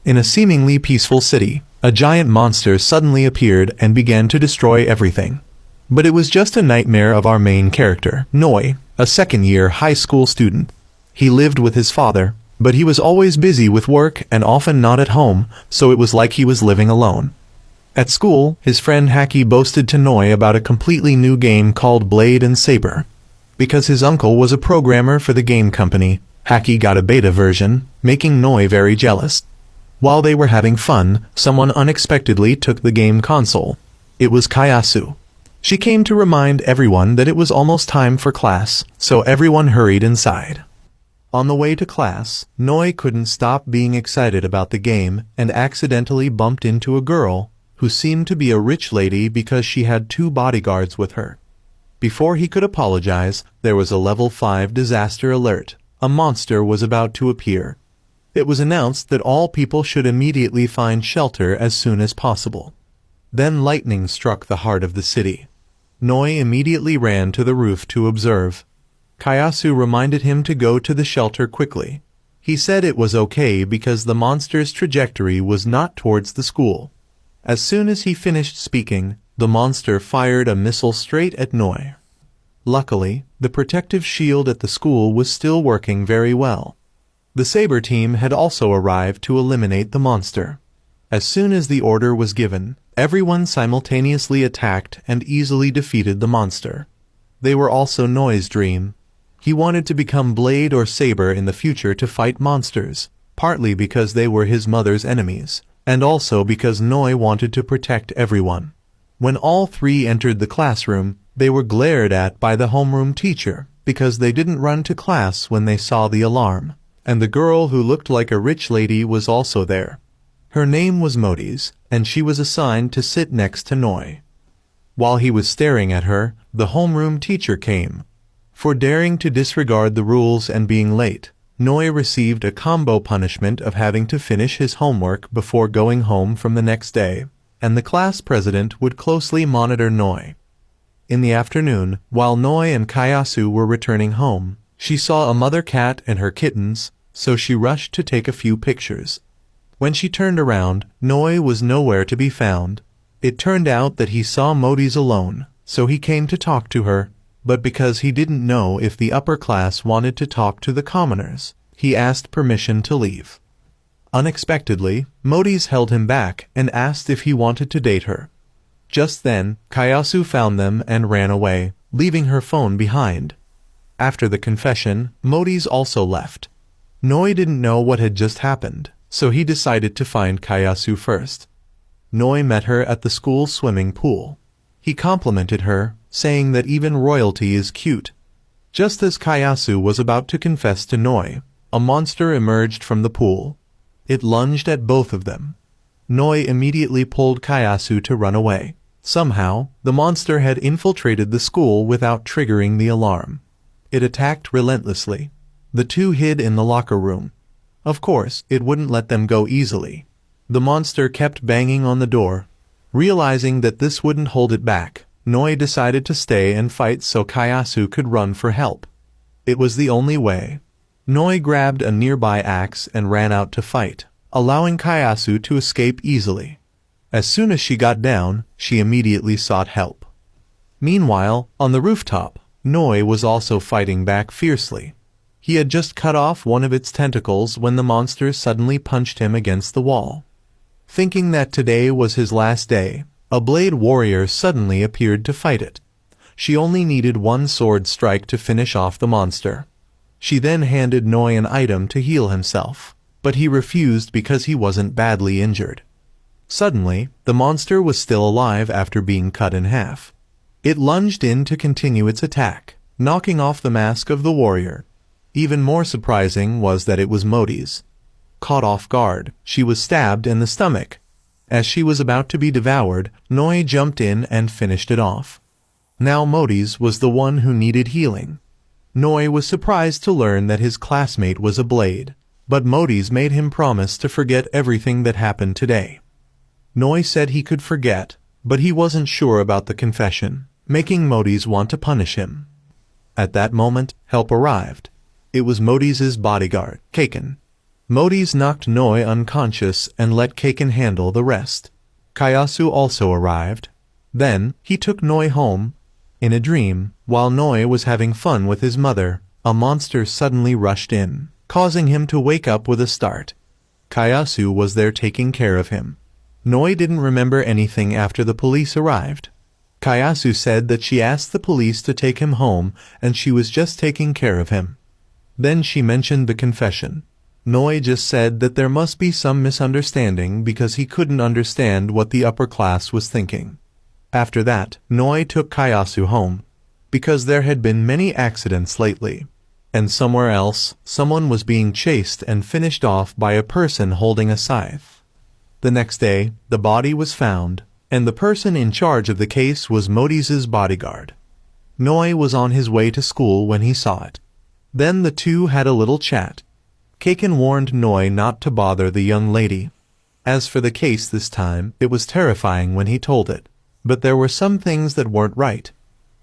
In a seemingly peaceful city, a giant monster suddenly appeared and began to destroy everything. But it was just a nightmare of our main character, Noi, a second-year high school student. He lived with his father, but he was always busy with work and often not at home, so it was like he was living alone. At school, his friend Haki boasted to Noi about a completely new game called Blade and Saber. Because his uncle was a programmer for the game company, Haki got a beta version, making Noi very jealous. While they were having fun, someone unexpectedly took the game console. It was Kayasu. She came to remind everyone that it was almost time for class, so everyone hurried inside. On the way to class, Noi couldn't stop being excited about the game and accidentally bumped into a girl who seemed to be a rich lady because she had 2 bodyguards with her. Before he could apologize, there was a level 5 disaster alert. A monster was about to appear. It was announced that all people should immediately find shelter as soon as possible. Then lightning struck the heart of the city. Noi immediately ran to the roof to observe. Kayasu reminded him to go to the shelter quickly. He said it was okay because the monster's trajectory was not towards the school. As soon as he finished speaking, the monster fired a missile straight at Noi. Luckily, the protective shield at the school was still working very well. The Saber team had also arrived to eliminate the monster. As soon as the order was given, everyone simultaneously attacked and easily defeated the monster. They were also Noi's dream. He wanted to become Blade or Saber in the future to fight monsters, partly because they were his mother's enemies, and also because Noi wanted to protect everyone. When all 3 entered the classroom, they were glared at by the homeroom teacher because they didn't run to class when they saw the alarm. And the girl who looked like a rich lady was also there. Her name was Modis, and she was assigned to sit next to Noi. While he was staring at her, the homeroom teacher came. For daring to disregard the rules and being late, Noi received a combo punishment of having to finish his homework before going home from the next day, and the class president would closely monitor Noi. In the afternoon, while Noi and Kayasu were returning home, she saw a mother cat and her kittens, so she rushed to take a few pictures. When she turned around, Noi was nowhere to be found. It turned out that he saw Modis alone, so he came to talk to her, but because he didn't know if the upper class wanted to talk to the commoners, he asked permission to leave. Unexpectedly, Modis held him back and asked if he wanted to date her. Just then, Kayasu found them and ran away, leaving her phone behind. After the confession, Modis also left. Noi didn't know what had just happened, so he decided to find Kayasu first. Noi met her at the school swimming pool. He complimented her, saying that even royalty is cute. Just as Kayasu was about to confess to Noi, a monster emerged from the pool. It lunged at both of them. Noi immediately pulled Kayasu to run away. Somehow, the monster had infiltrated the school without triggering the alarm. It attacked relentlessly. The 2 hid in the locker room. Of course, it wouldn't let them go easily. The monster kept banging on the door. Realizing that this wouldn't hold it back, Noi decided to stay and fight so Kayasu could run for help. It was the only way. Noi grabbed a nearby axe and ran out to fight, allowing Kayasu to escape easily. As soon as she got down, she immediately sought help. Meanwhile, on the rooftop, Noi was also fighting back fiercely. He had just cut off one of its tentacles when the monster suddenly punched him against the wall. Thinking that today was his last day, a blade warrior suddenly appeared to fight it. She only needed 1 sword strike to finish off the monster. She then handed Noi an item to heal himself, but he refused because he wasn't badly injured. Suddenly, the monster was still alive after being cut in half. It lunged in to continue its attack, knocking off the mask of the warrior. Even more surprising was that it was Modis. Caught off guard, she was stabbed in the stomach. As she was about to be devoured, Noi jumped in and finished it off. Now Modis was the one who needed healing. Noi was surprised to learn that his classmate was a blade, but Modis made him promise to forget everything that happened today. Noi said he could forget, but he wasn't sure about the confession, making Modis want to punish him. At that moment, help arrived. It was Modis' bodyguard, Kaken. Modis knocked Noi unconscious and let Kaken handle the rest. Kayasu also arrived. Then, he took Noi home. In a dream, while Noi was having fun with his mother, a monster suddenly rushed in, causing him to wake up with a start. Kayasu was there taking care of him. Noi didn't remember anything after the police arrived. Kayasu said that she asked the police to take him home and she was just taking care of him. Then she mentioned the confession. Noi just said that there must be some misunderstanding because he couldn't understand what the upper class was thinking. After that, Noi took Kayasu home, because there had been many accidents lately, and somewhere else, someone was being chased and finished off by a person holding a scythe. The next day, the body was found, and the person in charge of the case was Modis' bodyguard. Noi was on his way to school when he saw it. Then the two had a little chat. Kaken warned Noi not to bother the young lady. As for the case this time, it was terrifying when he told it. But there were some things that weren't right.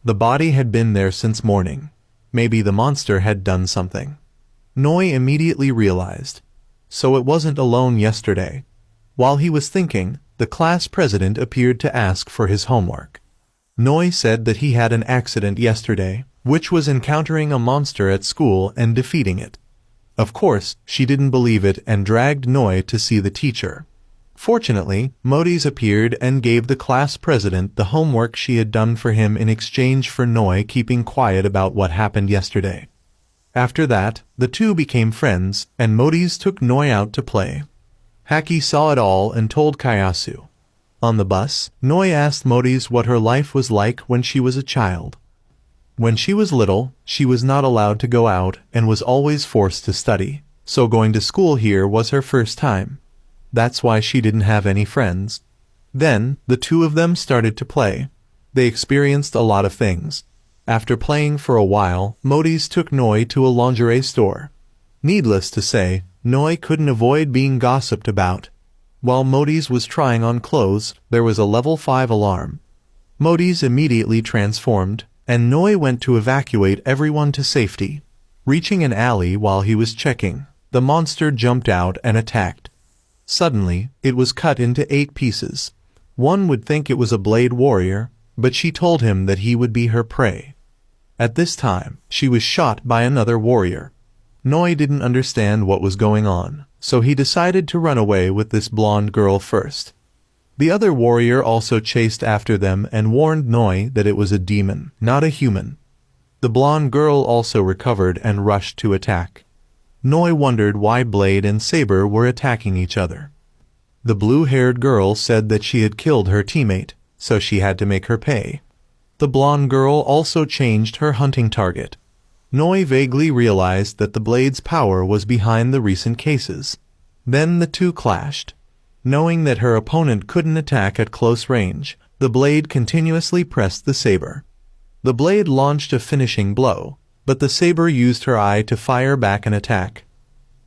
The body had been there since morning. Maybe the monster had done something. Noi immediately realized. So it wasn't alone yesterday. While he was thinking, the class president appeared to ask for his homework. Noi said that he had an accident yesterday, which was encountering a monster at school and defeating it. Of course, she didn't believe it and dragged Noi to see the teacher. Fortunately, Modis appeared and gave the class president the homework she had done for him in exchange for Noi keeping quiet about what happened yesterday. After that, the two became friends, and Modis took Noi out to play. Haki saw it all and told Kayasu. On the bus, Noi asked Modis what her life was like when she was a child. When she was little, she was not allowed to go out and was always forced to study, so going to school here was her first time. That's why she didn't have any friends. Then, the two of them started to play. They experienced a lot of things. After playing for a while, Modis took Noi to a lingerie store. Needless to say, Noi couldn't avoid being gossiped about. While Modis was trying on clothes, there was a level 5 alarm. Modis immediately transformed, and Noi went to evacuate everyone to safety. Reaching an alley while he was checking, the monster jumped out and attacked. Suddenly, it was cut into 8 pieces. One would think it was a blade warrior, but she told him that he would be her prey. At this time, she was shot by another warrior. Noi didn't understand what was going on, so he decided to run away with this blonde girl first. The other warrior also chased after them and warned Noi that it was a demon, not a human. The blonde girl also recovered and rushed to attack. Noi wondered why Blade and Saber were attacking each other. The blue-haired girl said that she had killed her teammate, so she had to make her pay. The blonde girl also changed her hunting target. Noi vaguely realized that the Blade's power was behind the recent cases. Then the two clashed. Knowing that her opponent couldn't attack at close range, the Blade continuously pressed the Saber. The Blade launched a finishing blow, but the Saber used her eye to fire back an attack.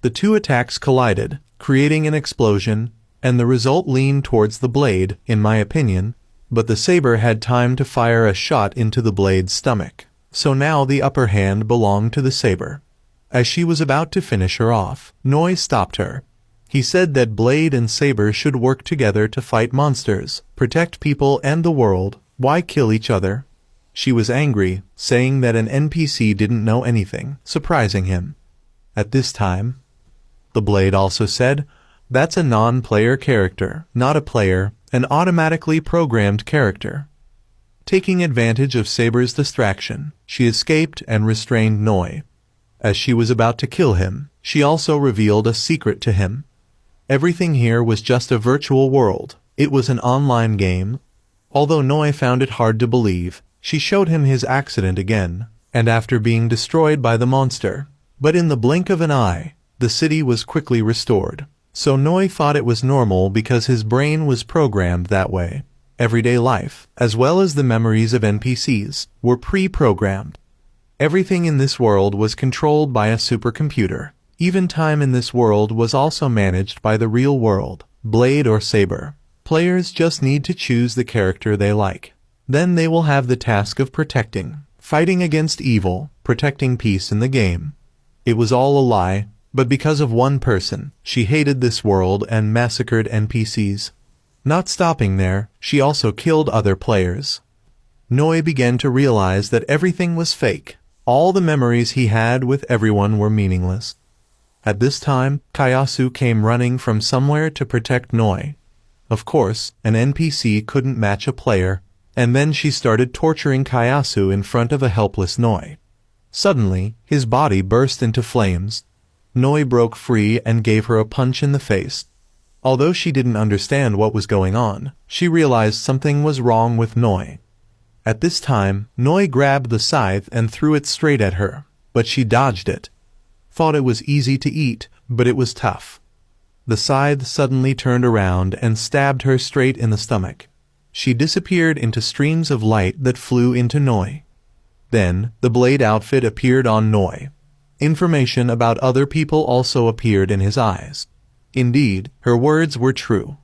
The two attacks collided, creating an explosion, and the result leaned towards the Blade, in my opinion, but the Saber had time to fire a shot into the Blade's stomach, so now the upper hand belonged to the Saber. As she was about to finish her off, Noi stopped her. He said that Blade and Saber should work together to fight monsters, protect people and the world. Why kill each other? She was angry, saying that an NPC didn't know anything, surprising him. At this time, the Blade also said, "That's a non-player character, not a player, an automatically programmed character." Taking advantage of Saber's distraction, she escaped and restrained Noi. As she was about to kill him, she also revealed a secret to him. Everything here was just a virtual world. It was an online game. Although Noi found it hard to believe, she showed him his accident again, and after being destroyed by the monster. But in the blink of an eye, the city was quickly restored. So Noi thought it was normal because his brain was programmed that way. Everyday life, as well as the memories of NPCs, were pre-programmed. Everything in this world was controlled by a supercomputer. Even time in this world was also managed by the real world, Blade or Saber. Players just need to choose the character they like. Then they will have the task of protecting, fighting against evil, protecting peace in the game. It was all a lie, But because of one person, she hated this world and massacred NPCs. Not stopping there, she also killed other players. Noi began to realize that everything was fake. All the memories he had with everyone were meaningless. At this time, Kayasu came running from somewhere to protect Noi. Of course, an NPC couldn't match a player, and then she started torturing Kayasu in front of a helpless Noi. Suddenly, his body burst into flames. Noi broke free and gave her a punch in the face. Although she didn't understand what was going on, she realized something was wrong with Noi. At this time, Noi grabbed the scythe and threw it straight at her, but she dodged it. Thought it was easy to eat, but it was tough. The scythe suddenly turned around and stabbed her straight in the stomach. She disappeared into streams of light that flew into Noi. Then, the blade outfit appeared on Noi. Information about other people also appeared in his eyes. Indeed, her words were true.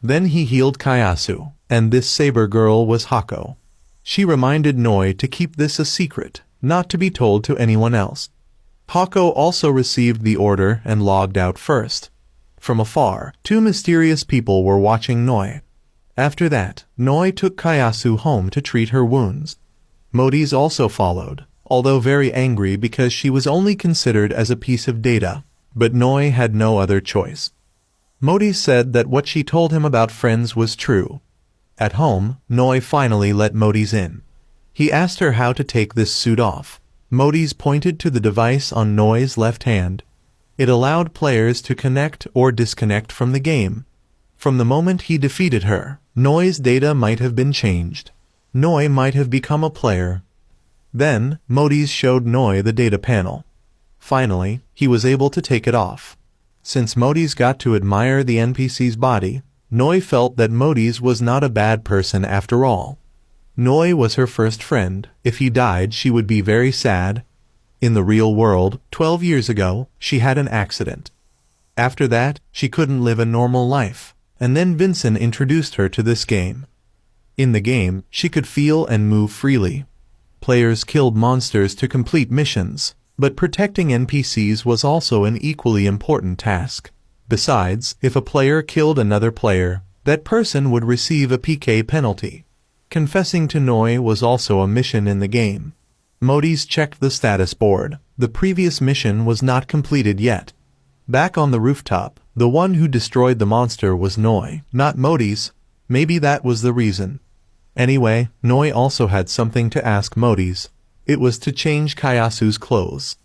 Then he healed Kayasu, and this saber girl was Hako. She reminded Noi to keep this a secret, not to be told to anyone else. Hako also received the order and logged out first. From afar, two mysterious people were watching Noi. After that, Noi took Kayasu home to treat her wounds. Modis also followed, although very angry because she was only considered as a piece of data, but Noi had no other choice. Modi said that what she told him about friends was true. At home, Noi finally let Modis in. He asked her how to take this suit off. Modis pointed to the device on Noi's left hand. It allowed players to connect or disconnect from the game. From the moment he defeated her, Noi's data might have been changed. Noi might have become a player. Then, Modis showed Noi the data panel. Finally, he was able to take it off. Since Modis got to admire the NPC's body, Noi felt that Modis was not a bad person after all. Noi was her first friend. If he died, she would be very sad. In the real world, 12 years ago, she had an accident. After that, she couldn't live a normal life, and then Vincent introduced her to this game. In the game, she could feel and move freely. Players killed monsters to complete missions, but protecting NPCs was also an equally important task. Besides, if a player killed another player, that person would receive a PK penalty. Confessing to Noi was also a mission in the game. Modis checked the status board. The previous mission was not completed yet. Back on the rooftop, the one who destroyed the monster was Noi, not Modis. Maybe that was the reason. Anyway, Noi also had something to ask Modis. It was to change Kayasu's clothes.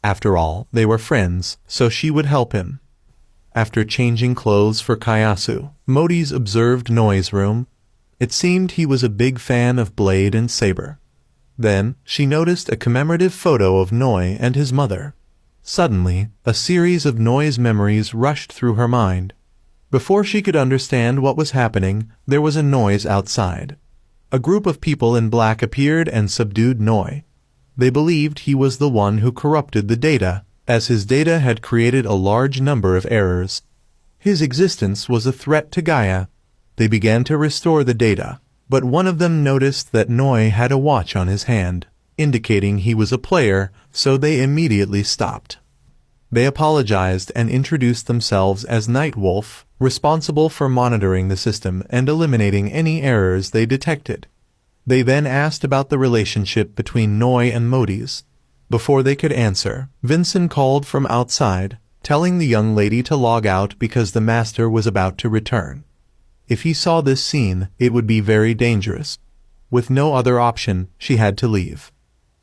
After all, they were friends, so she would help him. After changing clothes for Kayasu, Modis observed Noi's room. It seemed he was a big fan of blade and saber. Then, she noticed a commemorative photo of Noi and his mother. Suddenly, a series of Noi's memories rushed through her mind. Before she could understand what was happening, there was a noise outside. A group of people in black appeared and subdued Noi. They believed he was the one who corrupted the data, as his data had created a large number of errors. His existence was a threat to Gaia. They began to restore the data, but one of them noticed that Noi had a watch on his hand, indicating he was a player, so they immediately stopped. They apologized and introduced themselves as Nightwolf, responsible for monitoring the system and eliminating any errors they detected. They then asked about the relationship between Noi and Modis. Before they could answer, Vincent called from outside, telling the young lady to log out because the master was about to return. If he saw this scene, it would be very dangerous. With no other option, she had to leave.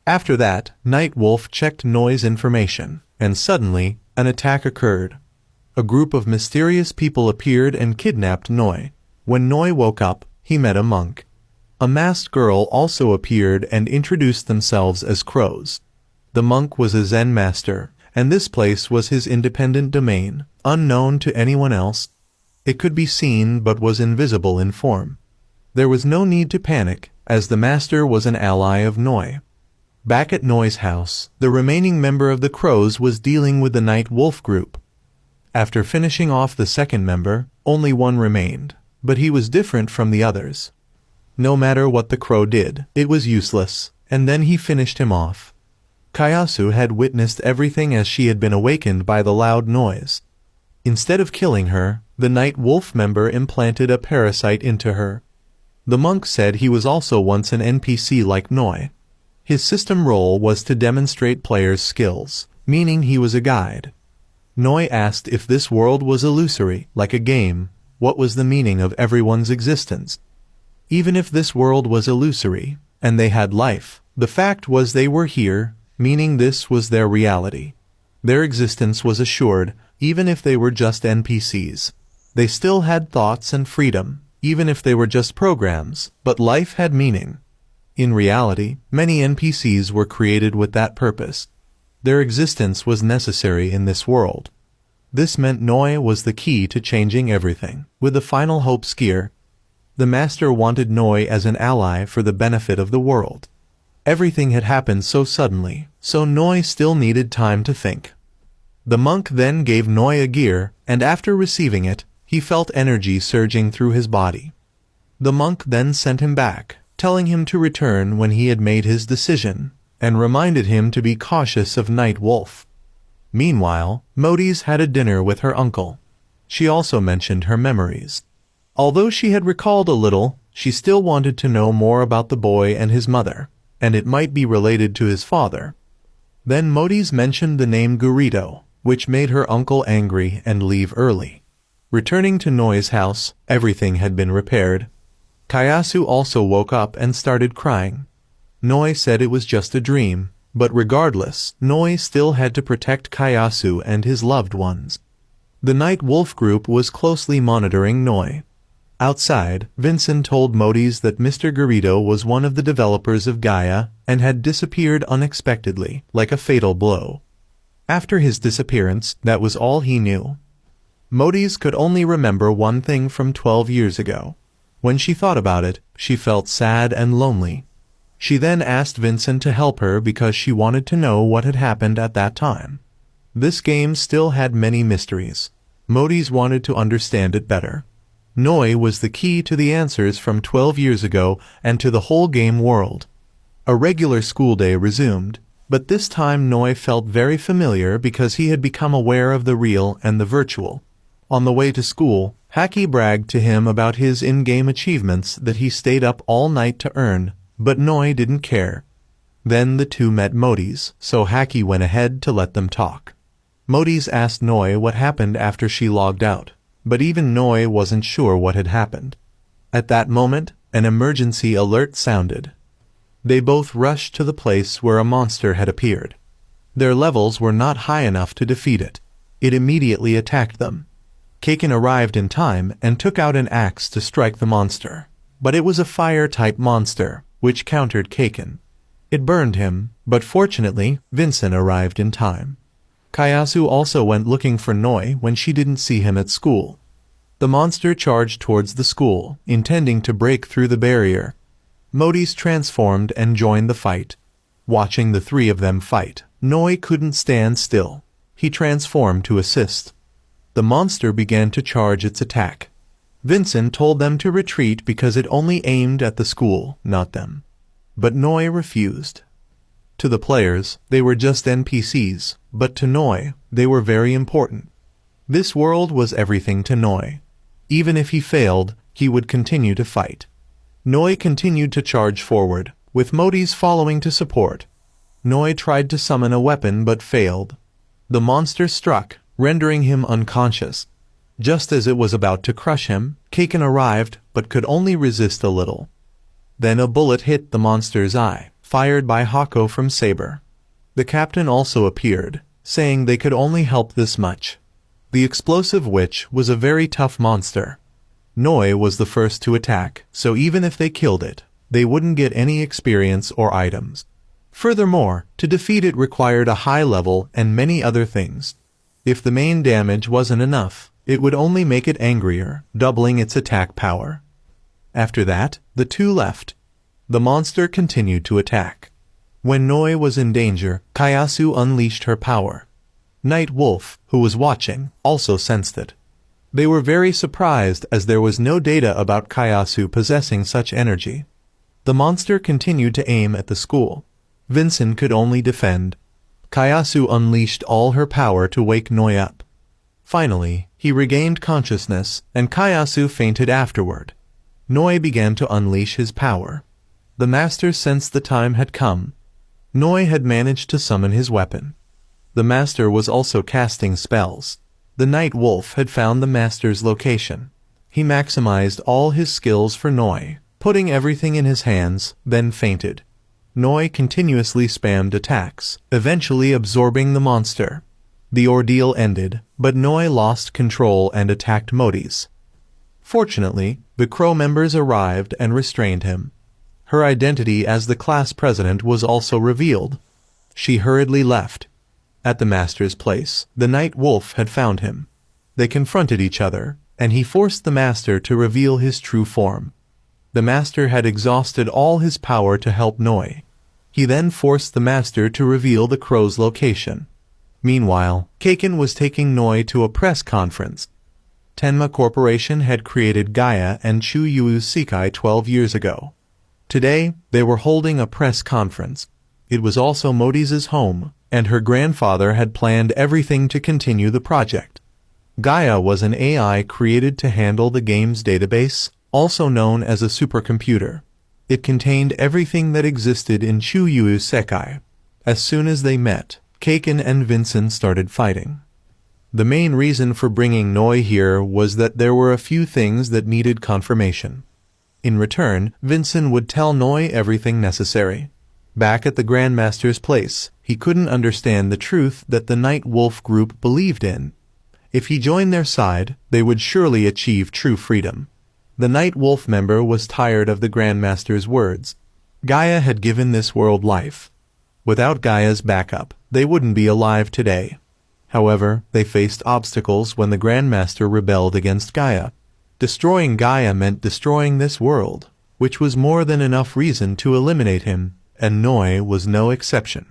After that, Nightwolf checked Noi's information, and suddenly, an attack occurred. A group of mysterious people appeared and kidnapped Noi. When Noi woke up, he met a monk. A masked girl also appeared and introduced themselves as crows. The monk was a Zen master, and this place was his independent domain, unknown to anyone else. It could be seen but was invisible in form. There was no need to panic, as the master was an ally of Noi. Back at Noi's house, the remaining member of the crows was dealing with the Night Wolf group. After finishing off the second member, only one remained, but he was different from the others. No matter what the crow did, it was useless, and then he finished him off. Kayasu had witnessed everything as she had been awakened by the loud noise. Instead of killing her, the Night Wolf member implanted a parasite into her. The monk said he was also once an NPC like Noi. His system role was to demonstrate players' skills, meaning he was a guide. Noi asked if this world was illusory, like a game, what was the meaning of everyone's existence? Even if this world was illusory, and they had life, the fact was they were here, meaning this was their reality. Their existence was assured, even if they were just NPCs. They still had thoughts and freedom, even if they were just programs, but life had meaning. In reality, many NPCs were created with that purpose. Their existence was necessary in this world. This meant Noi was the key to changing everything. With the final hope skier, the master wanted Noi as an ally for the benefit of the world. Everything had happened so suddenly, so Noi still needed time to think. The monk then gave Noi a gear, and after receiving it, he felt energy surging through his body. The monk then sent him back, telling him to return when he had made his decision, and reminded him to be cautious of Night Wolf. Meanwhile, Modis had a dinner with her uncle. She also mentioned her memories. Although she had recalled a little, she still wanted to know more about the boy and his mother, and it might be related to his father. Then Modis mentioned the name Gurito, which made her uncle angry and leave early. Returning to Noi's house, everything had been repaired. Kayasu also woke up and started crying. Noi said it was just a dream, but regardless, Noi still had to protect Kayasu and his loved ones. The Night Wolf group was closely monitoring Noi. Outside, Vincent told Modis that Mr. Garrido was one of the developers of Gaia and had disappeared unexpectedly, like a fatal blow. After his disappearance, that was all he knew. Modis could only remember one thing from 12 years ago. When she thought about it, she felt sad and lonely. She then asked Vincent to help her because she wanted to know what had happened at that time. This game still had many mysteries. Modis wanted to understand it better. Noi was the key to the answers from 12 years ago and to the whole game world. A regular school day resumed, but this time Noi felt very familiar because he had become aware of the real and the virtual. On the way to school, Haki bragged to him about his in-game achievements that he stayed up all night to earn, but Noi didn't care. Then the two met Modis, so Haki went ahead to let them talk. Modis asked Noi what happened after she logged out, but even Noi wasn't sure what had happened. At that moment, an emergency alert sounded. They both rushed to the place where a monster had appeared. Their levels were not high enough to defeat it. It immediately attacked them. Kaken arrived in time and took out an axe to strike the monster, but it was a fire-type monster, which countered Kaken. It burned him, but fortunately, Vincent arrived in time. Kayasu also went looking for Noi when she didn't see him at school. The monster charged towards the school, intending to break through the barrier. Modis transformed and joined the fight. Watching the three of them fight, Noi couldn't stand still. He transformed to assist. The monster began to charge its attack. Vincent told them to retreat because it only aimed at the school, not them. But Noi refused. To the players, they were just NPCs, but to Noi, they were very important. This world was everything to Noi. Even if he failed, he would continue to fight. Noi continued to charge forward, with Modis following to support. Noi tried to summon a weapon but failed. The monster struck, rendering him unconscious. Just as it was about to crush him, Kaken arrived but could only resist a little. Then a bullet hit the monster's eye, fired by Hako from Saber. The captain also appeared, saying they could only help this much. The explosive witch was a very tough monster. Noi was the first to attack, so even if they killed it, they wouldn't get any experience or items. Furthermore, to defeat it required a high level and many other things. If the main damage wasn't enough, it would only make it angrier, doubling its attack power. After that, the two left. The monster continued to attack. When Noi was in danger, Kayasu unleashed her power. Night Wolf, who was watching, also sensed it. They were very surprised as there was no data about Kayasu possessing such energy. The monster continued to aim at the school. Vincent could only defend. Kayasu unleashed all her power to wake Noi up. Finally, he regained consciousness, and Kayasu fainted afterward. Noi began to unleash his power. The master sensed the time had come. Noi had managed to summon his weapon. The master was also casting spells. The night wolf had found the master's location. He maximized all his skills for Noi, putting everything in his hands, then fainted. Noi continuously spammed attacks, eventually absorbing the monster. The ordeal ended, but Noi lost control and attacked Modis. Fortunately, the Crow members arrived and restrained him. Her identity as the class president was also revealed. She hurriedly left. At the master's place, the night wolf had found him. They confronted each other, and he forced the master to reveal his true form. The master had exhausted all his power to help Noi. He then forced the master to reveal the crow's location. Meanwhile, Kaken was taking Noi to a press conference. Tenma Corporation had created Gaia and Chou Sekai 12 years ago. Today, they were holding a press conference. It was also Modis' home, and her grandfather had planned everything to continue the project. Gaia was an AI created to handle the game's database, also known as a supercomputer. It contained everything that existed in Chou Sekai. As soon as they met, Kaken and Vincent started fighting. The main reason for bringing Noi here was that there were a few things that needed confirmation. In return, Vincent would tell Noi everything necessary. Back at the Grandmaster's place, he couldn't understand the truth that the Night Wolf group believed in. If he joined their side, they would surely achieve true freedom. The Night Wolf member was tired of the Grandmaster's words. Gaia had given this world life. Without Gaia's backup, they wouldn't be alive today. However, they faced obstacles when the Grandmaster rebelled against Gaia. Destroying Gaia meant destroying this world, which was more than enough reason to eliminate him, and Noi was no exception.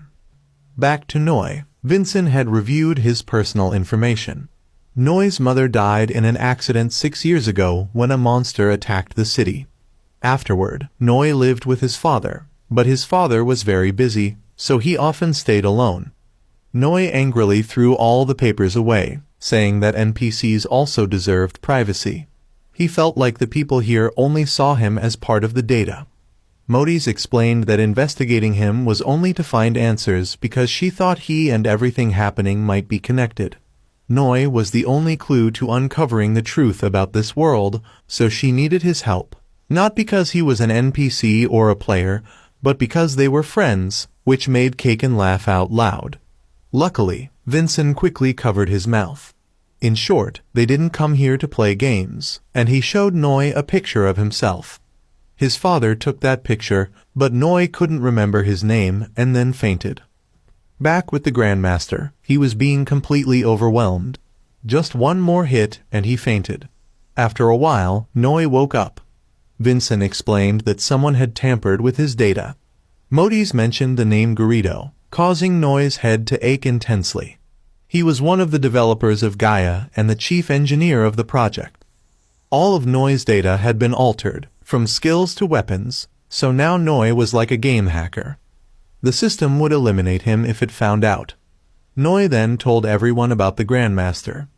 Back to Noi, Vincent had reviewed his personal information. Noi's mother died in an accident 6 years ago when a monster attacked the city. Afterward, Noi lived with his father, but his father was very busy, so he often stayed alone. Noi angrily threw all the papers away, saying that NPCs also deserved privacy. He felt like the people here only saw him as part of the data. Modis explained that investigating him was only to find answers because she thought he and everything happening might be connected. Noi was the only clue to uncovering the truth about this world, so she needed his help. Not because he was an NPC or a player, but because they were friends, which made Kaken laugh out loud. Luckily, Vincent quickly covered his mouth. In short, they didn't come here to play games, and he showed Noi a picture of himself. His father took that picture, but Noi couldn't remember his name and then fainted. Back with the Grandmaster, he was being completely overwhelmed. Just one more hit and he fainted. After a while, Noi woke up. Vincent explained that someone had tampered with his data. Modis mentioned the name Garrido, causing Noi's head to ache intensely. He was one of the developers of Gaia and the chief engineer of the project. All of Noi's data had been altered, from skills to weapons, so now Noi was like a game hacker. The system would eliminate him if it found out. Noi then told everyone about the Grandmaster.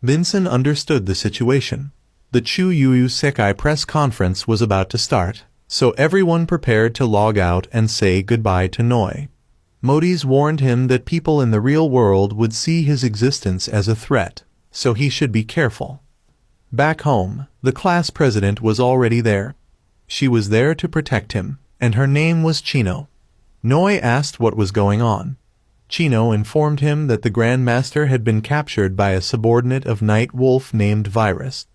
Vincent understood the situation. The Chou Sekai press conference was about to start, so everyone prepared to log out and say goodbye to Noi. Modis warned him that people in the real world would see his existence as a threat, so he should be careful. Back home, the class president was already there. She was there to protect him, and her name was Chino. Noi asked what was going on. Chino informed him that the Grandmaster had been captured by a subordinate of Night Wolf named Virus.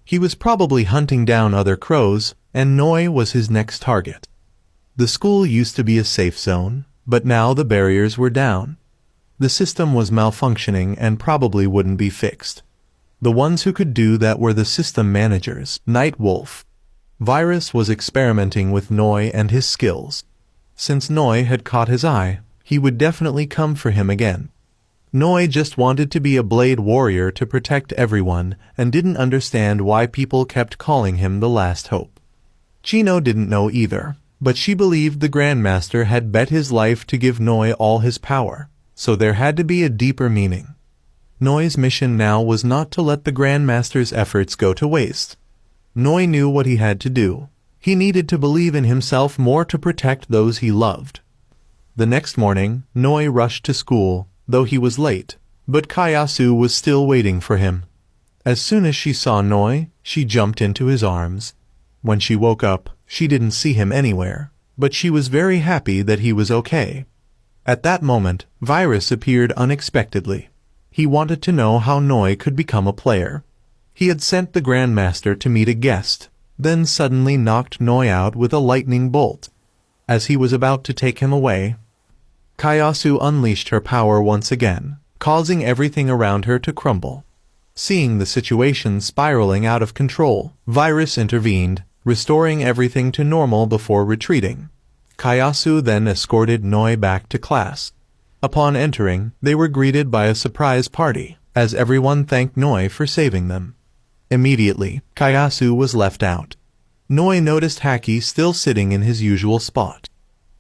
He was probably hunting down other crows, and Noi was his next target. The school used to be a safe zone, but now the barriers were down. The system was malfunctioning and probably wouldn't be fixed. The ones who could do that were the system managers, Night Wolf. Virus was experimenting with Noi and his skills. Since Noi had caught his eye, he would definitely come for him again. Noi just wanted to be a blade warrior to protect everyone and didn't understand why people kept calling him the last hope. Chino didn't know either, but she believed the Grandmaster had bet his life to give Noi all his power, so there had to be a deeper meaning. Noi's mission now was not to let the Grandmaster's efforts go to waste. Noi knew what he had to do. He needed to believe in himself more to protect those he loved. The next morning, Noi rushed to school, though he was late, but Kayasu was still waiting for him. As soon as she saw Noi, she jumped into his arms. When she woke up, she didn't see him anywhere, but she was very happy that he was okay. At that moment, Virus appeared unexpectedly. He wanted to know how Noi could become a player. He had sent the Grandmaster to meet a guest, then suddenly knocked Noi out with a lightning bolt. As he was about to take him away, Kayasu unleashed her power once again, causing everything around her to crumble. Seeing the situation spiraling out of control, Virus intervened, restoring everything to normal before retreating. Kayasu then escorted Noi back to class. Upon entering, they were greeted by a surprise party, as everyone thanked Noi for saving them. Immediately, Kayasu was left out. Noi noticed Haki still sitting in his usual spot.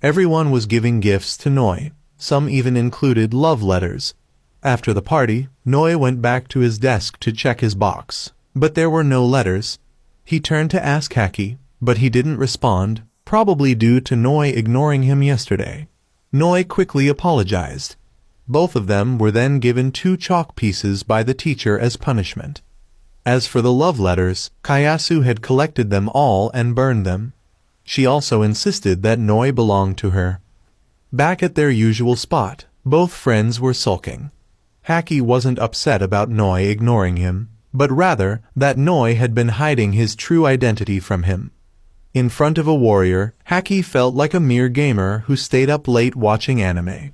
Everyone was giving gifts to Noi. Some even included love letters. After the party, Noi went back to his desk to check his box, but there were no letters. He turned to ask Haki, but he didn't respond, probably due to Noi ignoring him yesterday. Noi quickly apologized. Both of them were then given 2 chalk pieces by the teacher as punishment. As for the love letters, Kayasu had collected them all and burned them. She also insisted that Noi belonged to her. Back at their usual spot, both friends were sulking. Haki wasn't upset about Noi ignoring him, but rather that Noi had been hiding his true identity from him. In front of a warrior, Haki felt like a mere gamer who stayed up late watching anime.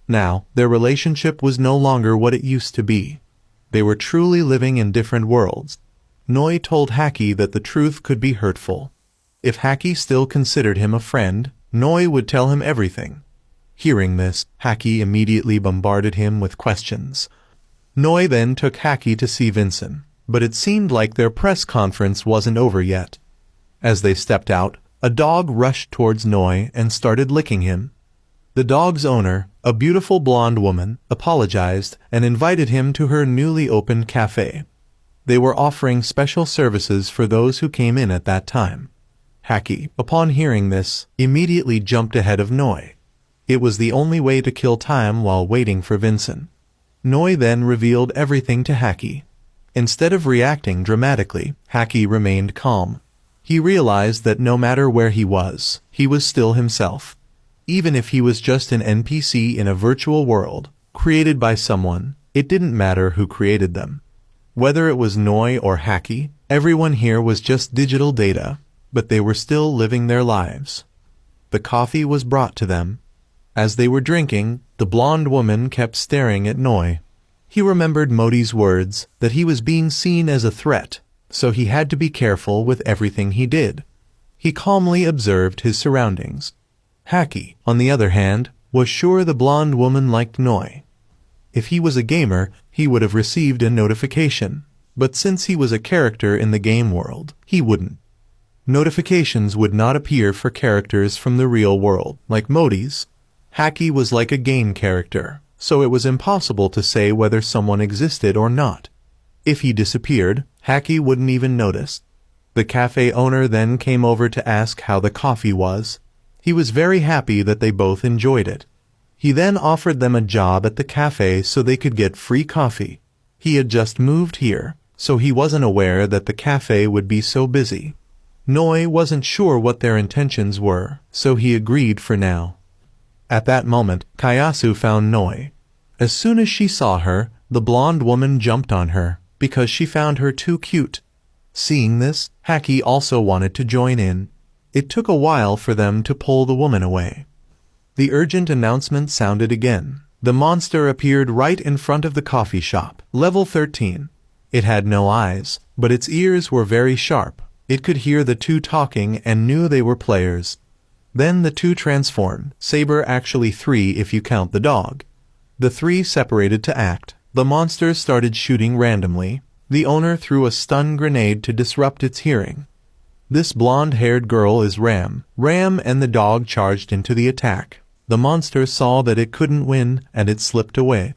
Now, their relationship was no longer what it used to be. They were truly living in different worlds. Noi told Haki that the truth could be hurtful. If Haki still considered him a friend, Noi would tell him everything. Hearing this, Haki immediately bombarded him with questions. Noi then took Haki to see Vincent, but it seemed like their press conference wasn't over yet. As they stepped out, a dog rushed towards Noi and started licking him. The dog's owner, a beautiful blonde woman, apologized and invited him to her newly opened cafe. They were offering special services for those who came in at that time. Haki, upon hearing this, immediately jumped ahead of Noi. It was the only way to kill time while waiting for Vincent. Noi then revealed everything to Haki. Instead of reacting dramatically, Haki remained calm. He realized that no matter where he was still himself. Even if he was just an NPC in a virtual world, created by someone, it didn't matter who created them. Whether it was Noi or Haki, everyone here was just digital data, but they were still living their lives. The coffee was brought to them. As they were drinking, the blonde woman kept staring at Noi. He remembered Modi's words that he was being seen as a threat, so he had to be careful with everything he did. He calmly observed his surroundings. Haki, on the other hand, was sure the blonde woman liked Noi. If he was a gamer, he would have received a notification, but since he was a character in the game world, he wouldn't. Notifications would not appear for characters from the real world, like Modi's. Haki was like a game character, so it was impossible to say whether someone existed or not. If he disappeared, Haki wouldn't even notice. The cafe owner then came over to ask how the coffee was. He was very happy that they both enjoyed it. He then offered them a job at the cafe so they could get free coffee. He had just moved here, so he wasn't aware that the cafe would be so busy. Noi wasn't sure what their intentions were, so he agreed for now. At that moment, Kayasu found Noi. As soon as she saw her, the blonde woman jumped on her, because she found her too cute. Seeing this, Haki also wanted to join in. It took a while for them to pull the woman away. The urgent announcement sounded again. The monster appeared right in front of the coffee shop, level 13. It had no eyes, but its ears were very sharp. It could hear the two talking and knew they were players. Then the two transformed, actually 3 if you count the dog. The 3 separated to act. The monster started shooting randomly. The owner threw a stun grenade to disrupt its hearing. This blonde-haired girl is Ram. Ram and the dog charged into the attack. The monster saw that it couldn't win, and it slipped away.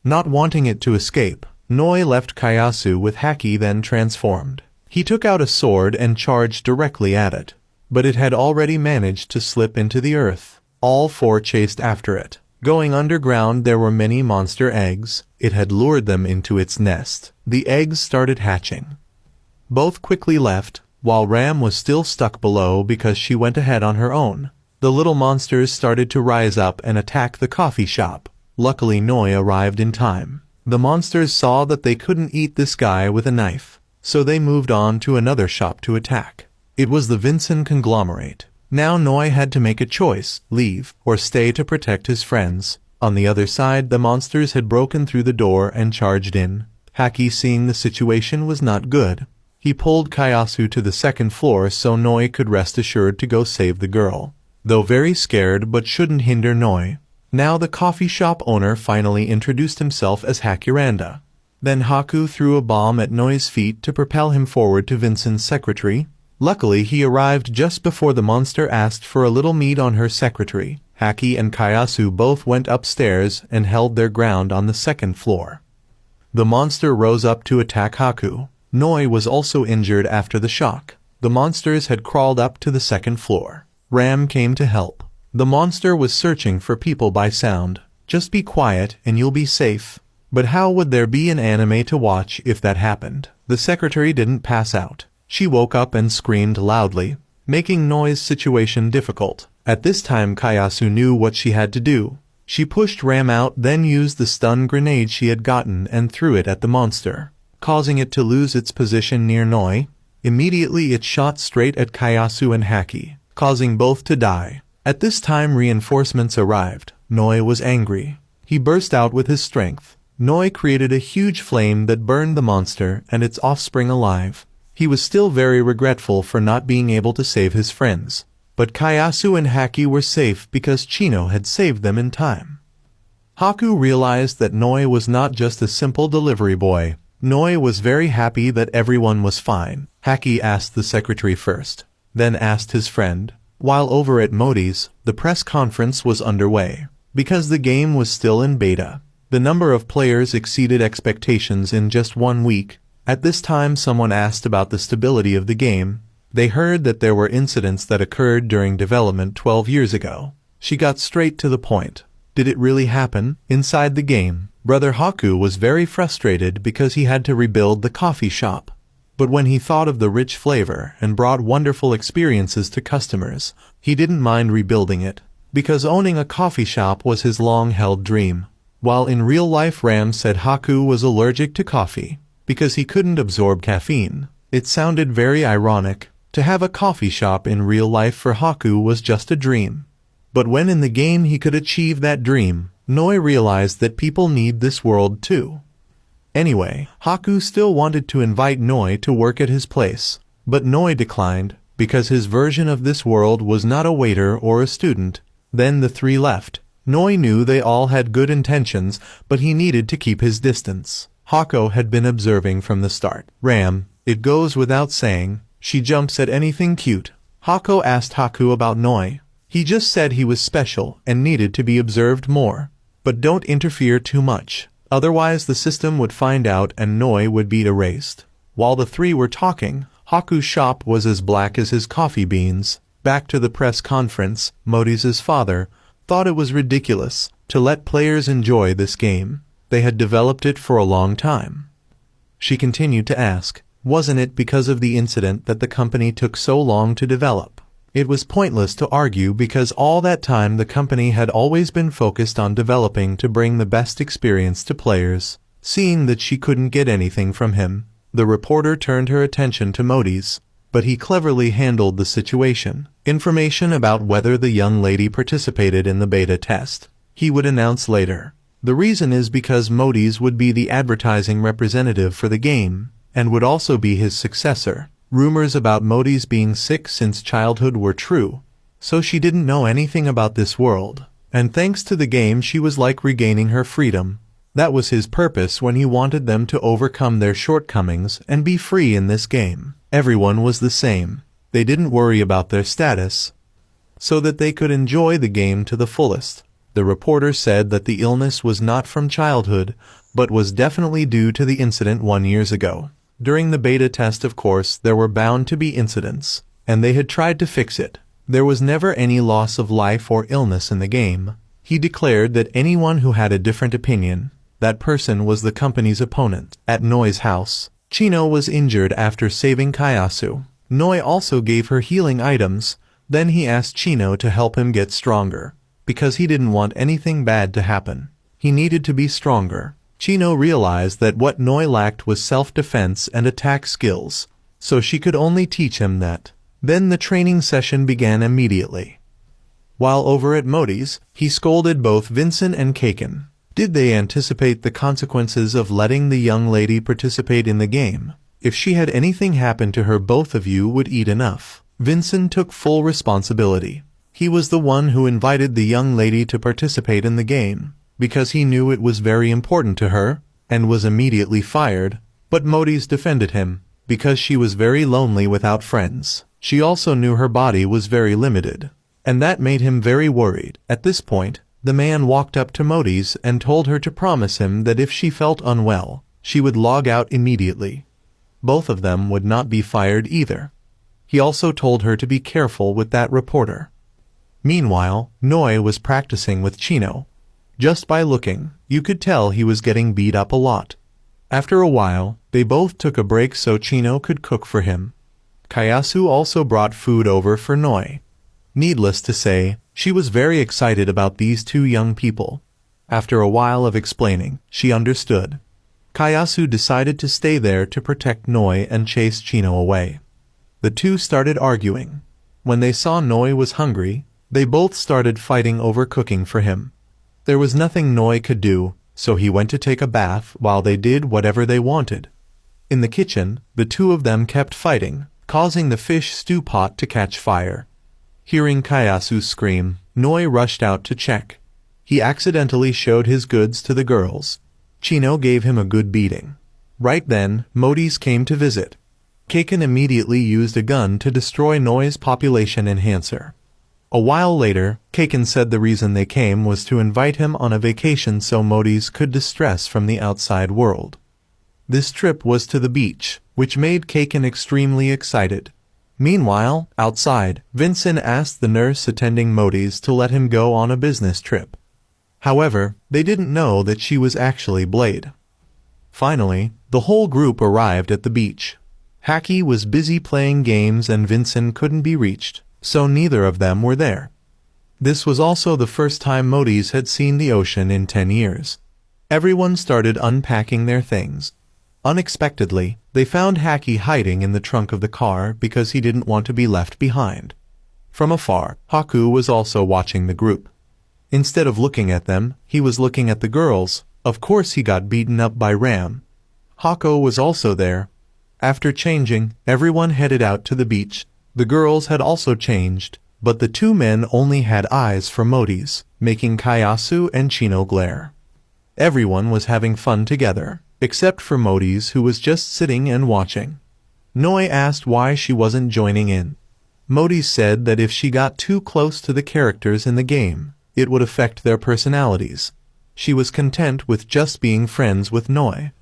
Not wanting it to escape, Noi left Kayasu with Haki then transformed. He took out a sword and charged directly at it. But it had already managed to slip into the earth. All four chased after it. Going underground there were many monster eggs. It had lured them into its nest. The eggs started hatching. Both quickly left, while Ram was still stuck below because she went ahead on her own. The little monsters started to rise up and attack the coffee shop. Luckily Noi arrived in time. The monsters saw that they couldn't eat this guy with a knife, so they moved on to another shop to attack. It was the Vincent conglomerate. Now Noi had to make a choice, leave, or stay to protect his friends. On the other side the monsters had broken through the door and charged in. Haki, seeing the situation was not good, he pulled Kayasu to the second floor so Noi could rest assured to go save the girl. Though very scared but shouldn't hinder Noi. Now the coffee shop owner finally introduced himself as Hakuranda. Then Haku threw a bomb at Noi's feet to propel him forward to Vincent's secretary. Luckily he arrived just before the monster asked for a little meat on her secretary. Haki and Kayasu both went upstairs and held their ground on the second floor. The monster rose up to attack Haku. Noi was also injured after the shock. The monsters had crawled up to the second floor. Ram came to help. The monster was searching for people by sound. Just be quiet and you'll be safe. But how would there be an anime to watch if that happened? The secretary didn't pass out. She woke up and screamed loudly, making Noi's situation difficult. At this time Kayasu knew what she had to do. She pushed Ram out, then used the stun grenade she had gotten and threw it at the monster, causing it to lose its position near Noi. Immediately it shot straight at Kayasu and Haki, causing both to die. At this time reinforcements arrived. Noi was angry. He burst out with his strength. Noi created a huge flame that burned the monster and its offspring alive. He was still very regretful for not being able to save his friends. But Kayasu and Haki were safe because Chino had saved them in time. Haku realized that Noi was not just a simple delivery boy. Noi was very happy that everyone was fine. Haki asked the secretary first, then asked his friend. While over at Modi's, the press conference was underway. Because the game was still in beta, the number of players exceeded expectations in just 1 week. At this time someone asked about the stability of the game. They heard that there were incidents that occurred during development 12 years ago. She got straight to the point. Did it really happen? Inside the game, Brother Haku was very frustrated because he had to rebuild the coffee shop. But when he thought of the rich flavor and brought wonderful experiences to customers, he didn't mind rebuilding it, because owning a coffee shop was his long-held dream. While in real life Ram said Haku was allergic to coffee, because he couldn't absorb caffeine. It sounded very ironic. To have a coffee shop in real life for Haku was just a dream. But when in the game he could achieve that dream, Noi realized that people need this world too. Anyway, Haku still wanted to invite Noi to work at his place, but Noi declined, because his version of this world was not a waiter or a student. Then the three left. Noi knew they all had good intentions, but he needed to keep his distance. Haku had been observing from the start. Ram, it goes without saying, she jumps at anything cute. Haku asked Haku about Noi. He just said he was special and needed to be observed more. But don't interfere too much, otherwise the system would find out and Noi would be erased. While the three were talking, Haku's shop was as black as his coffee beans. Back to the press conference, Modi's father thought it was ridiculous to let players enjoy this game. They had developed it for a long time. She continued to ask, wasn't it because of the incident that the company took so long to develop? It was pointless to argue because all that time the company had always been focused on developing to bring the best experience to players. Seeing that she couldn't get anything from him, the reporter turned her attention to Modi's, but he cleverly handled the situation. Information about whether the young lady participated in the beta test, he would announce later. The reason is because Modi's would be the advertising representative for the game, and would also be his successor. Rumors about Modi's being sick since childhood were true, so she didn't know anything about this world, and thanks to the game she was like regaining her freedom. That was his purpose when he wanted them to overcome their shortcomings and be free in this game. Everyone was the same. They didn't worry about their status, so that they could enjoy the game to the fullest. The reporter said that the illness was not from childhood, but was definitely due to the incident 1 year ago. During the beta test, of course, there were bound to be incidents, and they had tried to fix it. There was never any loss of life or illness in the game. He declared that anyone who had a different opinion, that person was the company's opponent. At Noi's house, Chino was injured after saving Kayasu. Noi also gave her healing items, then he asked Chino to help him get stronger, because he didn't want anything bad to happen. He needed to be stronger. Chino realized that what Noi lacked was self-defense and attack skills, so she could only teach him that. Then the training session began immediately. While over at Modi's, he scolded both Vincent and Kaken. Did they anticipate the consequences of letting the young lady participate in the game? If she had anything happen to her, both of you would eat enough. Vincent took full responsibility. He was the one who invited the young lady to participate in the game, because he knew it was very important to her, and was immediately fired, but Modi's defended him, because she was very lonely without friends. She also knew her body was very limited, and that made him very worried. At this point, the man walked up to Modi's and told her to promise him that if she felt unwell, she would log out immediately. Both of them would not be fired either. He also told her to be careful with that reporter. Meanwhile, Noi was practicing with Chino. Just by looking, you could tell he was getting beat up a lot. After a while, they both took a break so Chino could cook for him. Kayasu also brought food over for Noi. Needless to say, she was very excited about these two young people. After a while of explaining, she understood. Kayasu decided to stay there to protect Noi and chase Chino away. The two started arguing. When they saw Noi was hungry, they both started fighting over cooking for him. There was nothing Noi could do, so he went to take a bath while they did whatever they wanted. In the kitchen, the two of them kept fighting, causing the fish stew pot to catch fire. Hearing Kayasu scream, Noi rushed out to check. He accidentally showed his goods to the girls. Chino gave him a good beating. Right then, Modi's came to visit. Kaken immediately used a gun to destroy Noi's population enhancer. A while later, Kaken said the reason they came was to invite him on a vacation so Modi's could distress from the outside world. This trip was to the beach, which made Kaken extremely excited. Meanwhile, outside, Vincent asked the nurse attending Modi's to let him go on a business trip. However, they didn't know that she was actually Blade. Finally, the whole group arrived at the beach. Haki was busy playing games and Vincent couldn't be reached, so neither of them were there. This was also the first time Modi's had seen the ocean in 10 years. Everyone started unpacking their things. Unexpectedly, they found Haki hiding in the trunk of the car because he didn't want to be left behind. From afar, Haku was also watching the group. Instead of looking at them, he was looking at the girls. Of course he got beaten up by Ram. Hako was also there. After changing, everyone headed out to the beach. The girls had also changed, but the two men only had eyes for Modi's, making Kayasu and Chino glare. Everyone was having fun together, except for Modi's, who was just sitting and watching. Noi asked why she wasn't joining in. Modi's said that if she got too close to the characters in the game, it would affect their personalities. She was content with just being friends with Noi.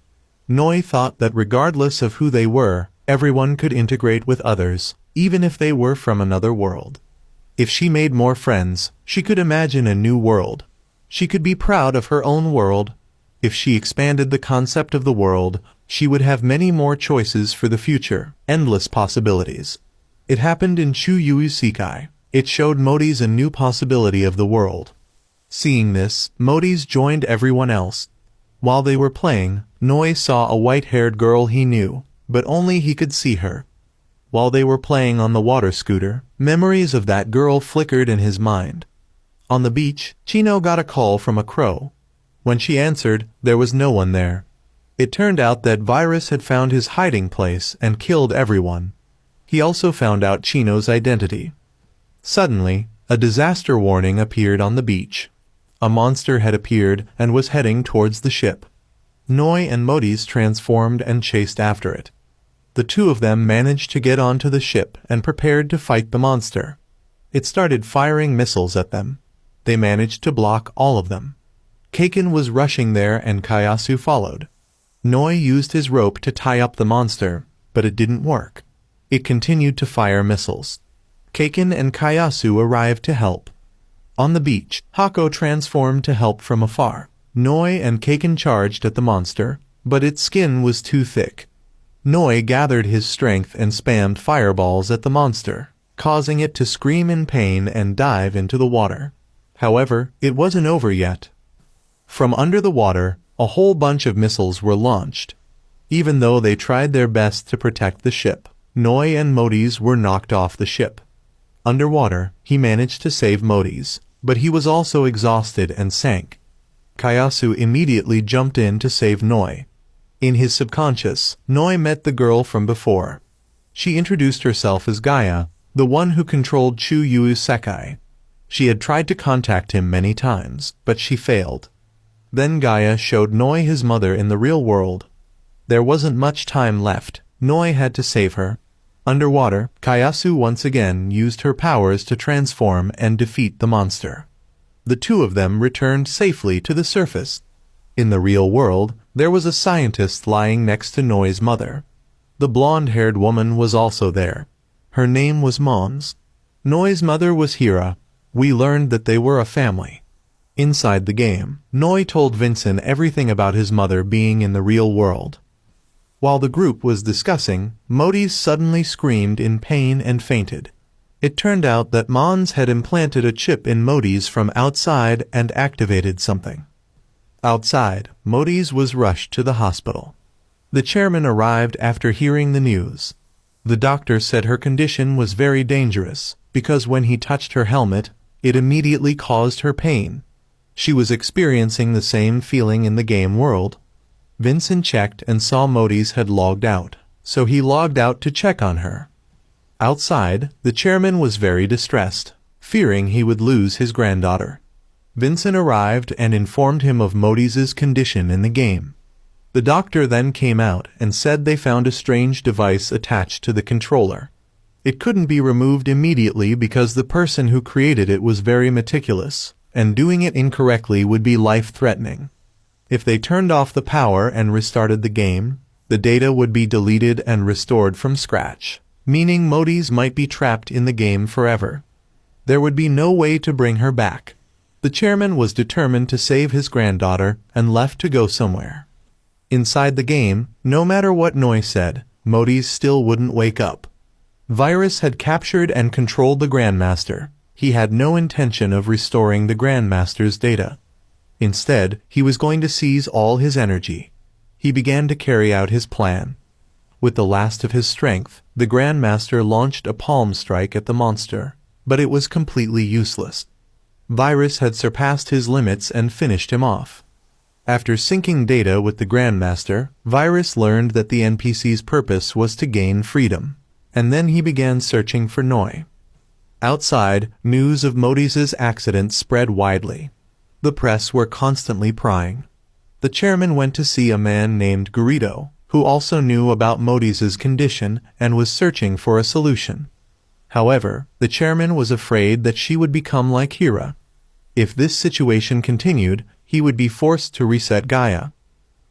Noi thought that regardless of who they were, everyone could integrate with others, even if they were from another world. If she made more friends, she could imagine a new world. She could be proud of her own world. If she expanded the concept of the world, she would have many more choices for the future, endless possibilities. It happened in Chou Sekai. It showed Modi's a new possibility of the world. Seeing this, Modi's joined everyone else. While they were playing, Noi saw a white-haired girl he knew, but only he could see her. While they were playing on the water scooter, memories of that girl flickered in his mind. On the beach, Chino got a call from a crow. When she answered, there was no one there. It turned out that Virus had found his hiding place and killed everyone. He also found out Chino's identity. Suddenly, a disaster warning appeared on the beach. A monster had appeared and was heading towards the ship. Noi and Modi's transformed and chased after it. The two of them managed to get onto the ship and prepared to fight the monster. It started firing missiles at them. they managed to block all of them. Kaiken was rushing there and Kayasu followed. Noi used his rope to tie up the monster, but it didn't work. It continued to fire missiles. Kaiken and Kayasu arrived to help. On the beach, Hako transformed to help from afar. Noi and Kaiken charged at the monster, but its skin was too thick. Noi gathered his strength and spammed fireballs at the monster, causing it to scream in pain and dive into the water. However, it wasn't over yet. From under the water, a whole bunch of missiles were launched. Even though they tried their best to protect the ship, Noi and Modi's were knocked off the ship. Underwater, he managed to save Modi's, but he was also exhausted and sank. Kayasu immediately jumped in to save Noi. In his subconscious, Noi met the girl from before. She introduced herself as Gaia, the one who controlled Chou Sekai. She had tried to contact him many times, but she failed. Then Gaia showed Noi his mother in the real world. There wasn't much time left. Noi had to save her. Underwater, Kayasu once again used her powers to transform and defeat the monster. The two of them returned safely to the surface. In the real world, there was a scientist lying next to Noi's mother. The blonde-haired woman was also there. Her name was Mons. Noi's mother was Hira. We learned that they were a family. Inside the game, Noi told Vincent everything about his mother being in the real world. While the group was discussing, Modi suddenly screamed in pain and fainted. It turned out that Mons had implanted a chip in Modi's from outside and activated something. Outside, Modi's was rushed to the hospital. The chairman arrived after hearing the news. The doctor said her condition was very dangerous, because when he touched her helmet, it immediately caused her pain. She was experiencing the same feeling in the game world. Vincent checked and saw Modi's had logged out, so he logged out to check on her. Outside, the chairman was very distressed, fearing he would lose his granddaughter. Vincent arrived and informed him of Modi's condition in the game. The doctor then came out and said they found a strange device attached to the controller. It couldn't be removed immediately because the person who created it was very meticulous, and doing it incorrectly would be life-threatening. If they turned off the power and restarted the game, the data would be deleted and restored from scratch, meaning Modi's might be trapped in the game forever. There would be no way to bring her back. The chairman was determined to save his granddaughter and left to go somewhere. Inside the game, no matter what Noi said, Modi's still wouldn't wake up. Virus had captured and controlled the Grandmaster. He had no intention of restoring the Grandmaster's data. Instead, he was going to seize all his energy. He began to carry out his plan. With the last of his strength, the Grandmaster launched a palm strike at the monster, but it was completely useless. Virus had surpassed his limits and finished him off. After syncing data with the Grandmaster, Virus learned that the NPC's purpose was to gain freedom, and then he began searching for Noi. Outside, news of Modi's accident spread widely. The press were constantly prying. The chairman went to see a man named Garrido, who also knew about Modi's condition and was searching for a solution. However, the chairman was afraid that she would become like Hira. If this situation continued, he would be forced to reset Gaia.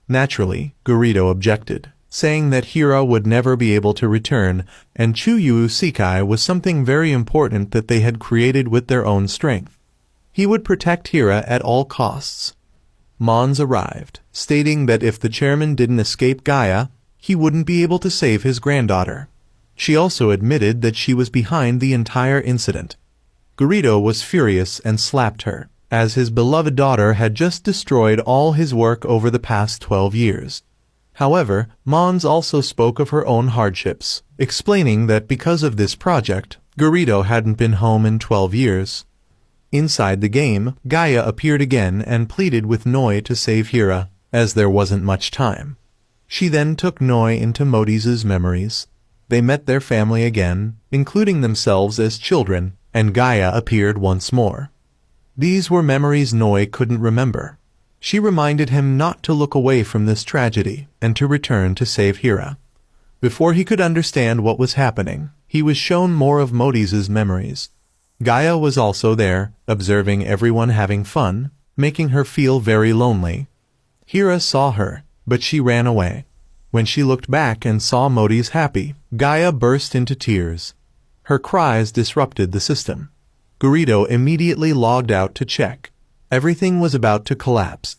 Naturally, Garrido objected, saying that Hira would never be able to return, and Chou Sekai was something very important that they had created with their own strength. He would protect Hira at all costs. Mons arrived, stating that if the chairman didn't escape Gaia, he wouldn't be able to save his granddaughter. She also admitted that she was behind the entire incident. Garrido was furious and slapped her, as his beloved daughter had just destroyed all his work over the past 12 years. However, Mons also spoke of her own hardships, explaining that because of this project, Garrido hadn't been home in 12 years. Inside the game, Gaia appeared again and pleaded with Noi to save Hira, as there wasn't much time. She then took Noi into Modi's memories. They met their family again, including themselves as children, and Gaia appeared once more. These were memories Noi couldn't remember. She reminded him not to look away from this tragedy and to return to save Hira. Before he could understand what was happening, he was shown more of Modi's memories. Gaia was also there, observing everyone having fun, making her feel very lonely. Hira saw her, but she ran away. When she looked back and saw Modi's happy, Gaia burst into tears. Her cries disrupted the system. Garrido immediately logged out to check. Everything was about to collapse.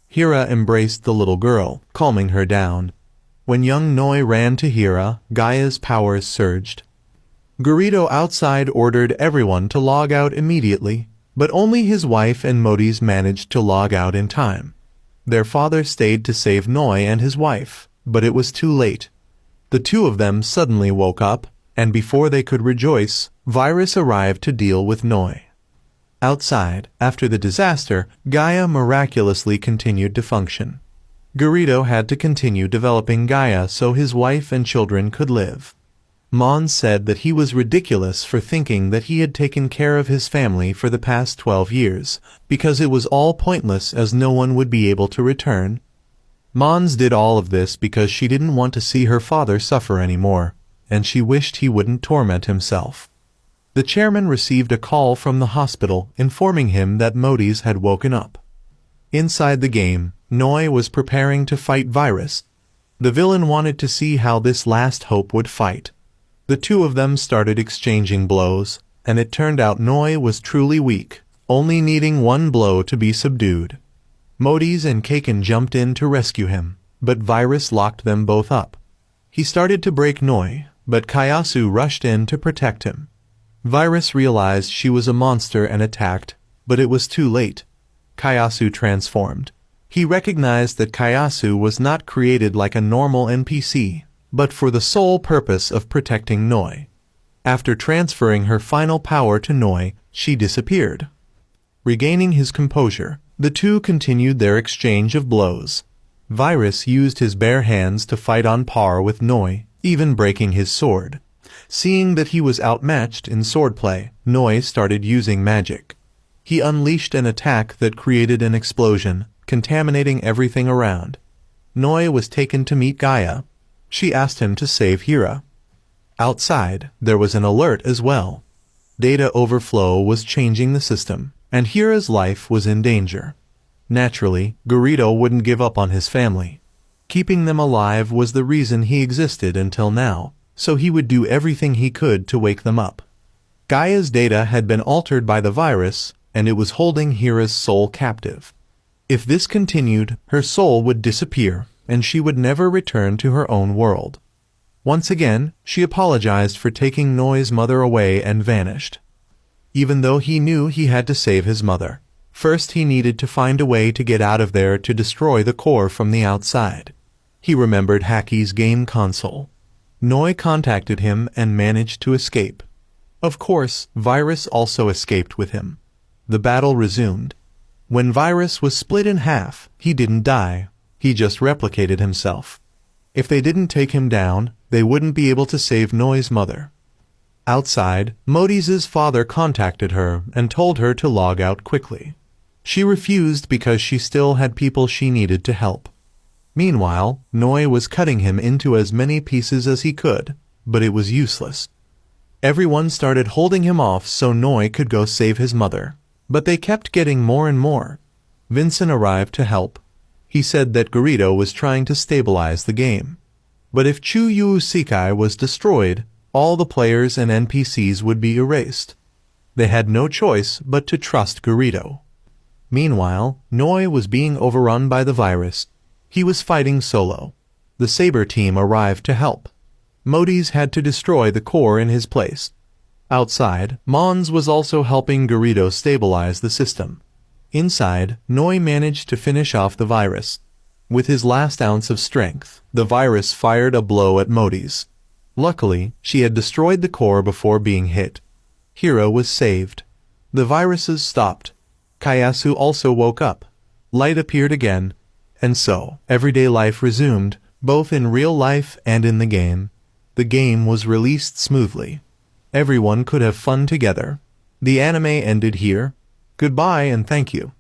Hira embraced the little girl, calming her down. When young Noi ran to Hira, Gaia's powers surged. Garrido outside ordered everyone to log out immediately, but only his wife and Modi's managed to log out in time. Their father stayed to save Noi and his wife, but it was too late. The two of them suddenly woke up, and before they could rejoice, Virus arrived to deal with Noi. Outside, after the disaster, Gaia miraculously continued to function. Garrido had to continue developing Gaia so his wife and children could live. Mon said that he was ridiculous for thinking that he had taken care of his family for the past 12 years, because it was all pointless as no one would be able to return. Mons did all of this because she didn't want to see her father suffer anymore, and she wished he wouldn't torment himself. The chairman received a call from the hospital informing him that Modi's had woken up. Inside the game, Noi was preparing to fight Virus. The villain wanted to see how this last hope would fight. The two of them started exchanging blows, and it turned out Noi was truly weak, only needing one blow to be subdued. Modi's and Kaken jumped in to rescue him, but Virus locked them both up. He started to break Noi, but Kayasu rushed in to protect him. Virus realized she was a monster and attacked, but it was too late. Kayasu transformed. He recognized that Kayasu was not created like a normal NPC, but for the sole purpose of protecting Noi. After transferring her final power to Noi, she disappeared. Regaining his composure, the two continued their exchange of blows. Virus used his bare hands to fight on par with Noi, even breaking his sword. Seeing that he was outmatched in swordplay, Noi started using magic. He unleashed an attack that created an explosion, contaminating everything around. Noi was taken to meet Gaia. She asked him to save Hira. Outside, there was an alert as well. Data overflow was changing the system, and Hira's life was in danger. Naturally, Garrido wouldn't give up on his family. Keeping them alive was the reason he existed until now, so he would do everything he could to wake them up. Gaia's data had been altered by the virus, and it was holding Hira's soul captive. If this continued, her soul would disappear, and she would never return to her own world. Once again, she apologized for taking Noi's mother away and vanished. Even though he knew he had to save his mother, first he needed to find a way to get out of there to destroy the core from the outside. He remembered Haki's game console. Noi contacted him and managed to escape. Of course, Virus also escaped with him. The battle resumed. When Virus was split in half, he didn't die. He just replicated himself. If they didn't take him down, they wouldn't be able to save Noi's mother. Outside, Modi's father contacted her and told her to log out quickly. She refused because she still had people she needed to help. Meanwhile, Noi was cutting him into as many pieces as he could, but it was useless. Everyone started holding him off so Noi could go save his mother, but they kept getting more and more. Vincent arrived to help. He said that Garrido was trying to stabilize the game. But if Chou Sekai was destroyed, all the players and NPCs would be erased. They had no choice but to trust Garrido. Meanwhile, Noi was being overrun by the virus. He was fighting solo. The Saber team arrived to help. Modi's had to destroy the core in his place. Outside, Mons was also helping Garrido stabilize the system. Inside, Noi managed to finish off the virus. With his last ounce of strength, the virus fired a blow at Modi's. Luckily, she had destroyed the core before being hit. Hira was saved. The viruses stopped. Kayasu also woke up. Light appeared again. And so, everyday life resumed, both in real life and in the game. The game was released smoothly. Everyone could have fun together. The anime ended here. Goodbye and thank you.